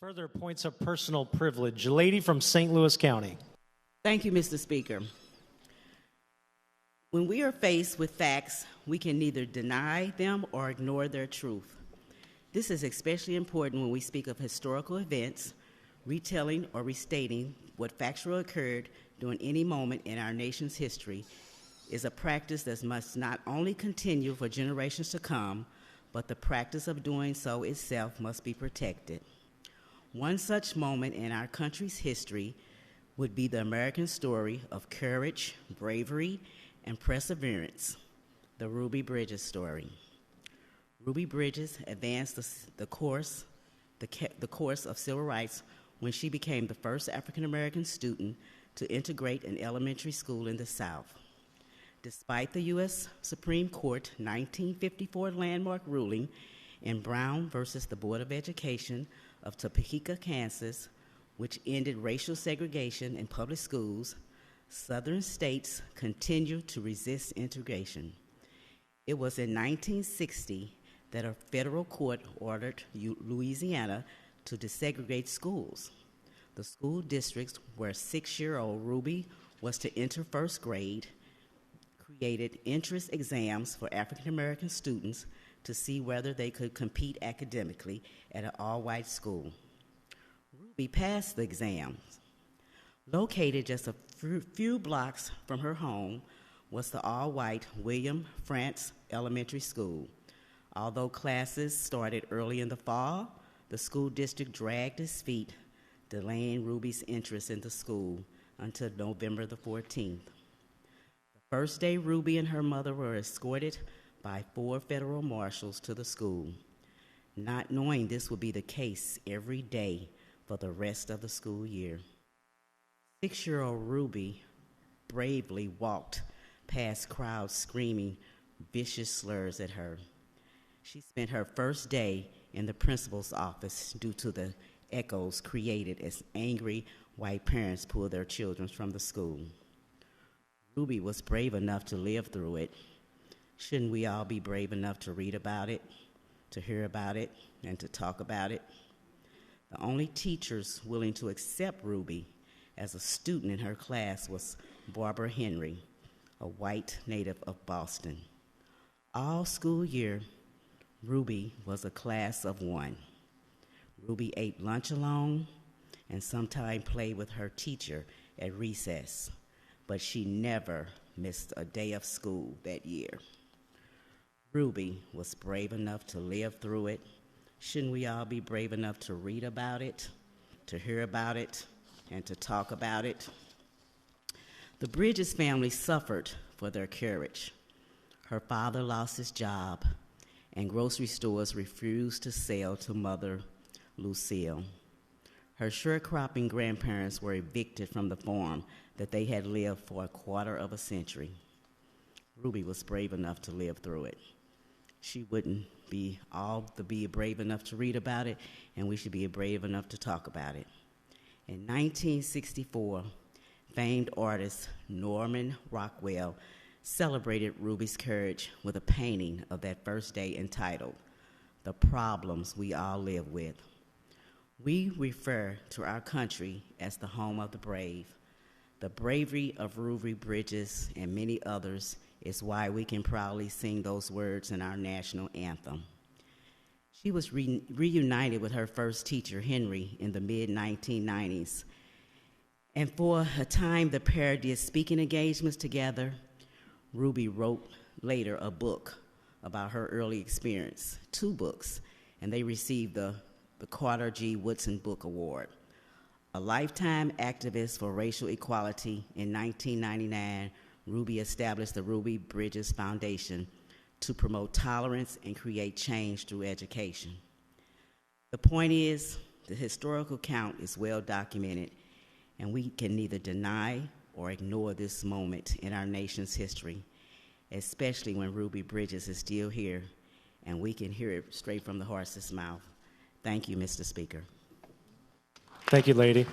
Further points of personal privilege. A lady from St. Louis County. Thank you, Mr. Speaker. When we are faced with facts, we can neither deny them or ignore their truth. This is especially important when we speak of historical events, retelling or restating what factually occurred during any moment in our nation's history is a practice that must not only continue for generations to come, but the practice of doing so itself must be protected. One such moment in our country's history would be the American story of courage, bravery, and perseverance, the Ruby Bridges story. Ruby Bridges advanced the course of civil rights when she became the first African-American student to integrate an elementary school in the South. Despite the U.S. Supreme Court 1954 landmark ruling in Brown versus the Board of Education of Topeka, Kansas, which ended racial segregation in public schools, Southern states continued to resist integration. It was in 1960 that a federal court ordered Louisiana to desegregate schools. The school districts where 6-year-old Ruby was to enter first grade created entrance exams for African American students to see whether they could compete academically at an all-white school. Ruby passed the exams. Located just a few blocks from her home was the all-white William Frantz Elementary School. Although classes started early in the fall, the school district dragged its feet, delaying Ruby's interest in the school until November the 14th. The first day, Ruby and her mother were escorted by 4 federal marshals to the school, not knowing this would be the case every day for the rest of the school year. 6-year-old Ruby bravely walked past crowds screaming vicious slurs at her. She spent her first day in the principal's office due to the echoes created as angry white parents pulled their children from the school. Ruby was brave enough to live through it. Shouldn't we all be brave enough to read about it, to hear about it, and to talk about it? The only teachers willing to accept Ruby as a student in her class was Barbara Henry, a white native of Boston. All school year, Ruby was a class of one. Ruby ate lunch alone and sometimes played with her teacher at recess, but she never missed a day of school that year. Ruby was brave enough to live through it. Shouldn't we all be brave enough to read about it, to hear about it, and to talk about it? The Bridges family suffered for their courage. Her father lost his job, and grocery stores refused to sell to Mother Lucille. Her sharecropping grandparents were evicted from the farm that they had lived for a quarter of a century. Ruby was brave enough to live through it. She wouldn't be brave enough to read about it, and we should be brave enough to talk about it. In 1964, famed artist Norman Rockwell celebrated Ruby's courage with a painting of that first day entitled, "The Problems We All Live With." We refer to our country as the home of the brave. The bravery of Ruby Bridges and many others is why we can proudly sing those words in our national anthem. She was reunited with her first teacher, Henry, in the mid-1990s. And for a time, the pair did speaking engagements together. Ruby wrote later a book about her early experience, 2 books, and they received the Carter G. Woodson Book Award. A lifetime activist for racial equality, in 1999, Ruby established the Ruby Bridges Foundation to promote tolerance and create change through education. The point is, the historical account is well documented, and we can neither deny or ignore this moment in our nation's history, especially when Ruby Bridges is still here, and we can hear it straight from the horse's mouth. Thank you, Mr. Speaker. Thank you, lady.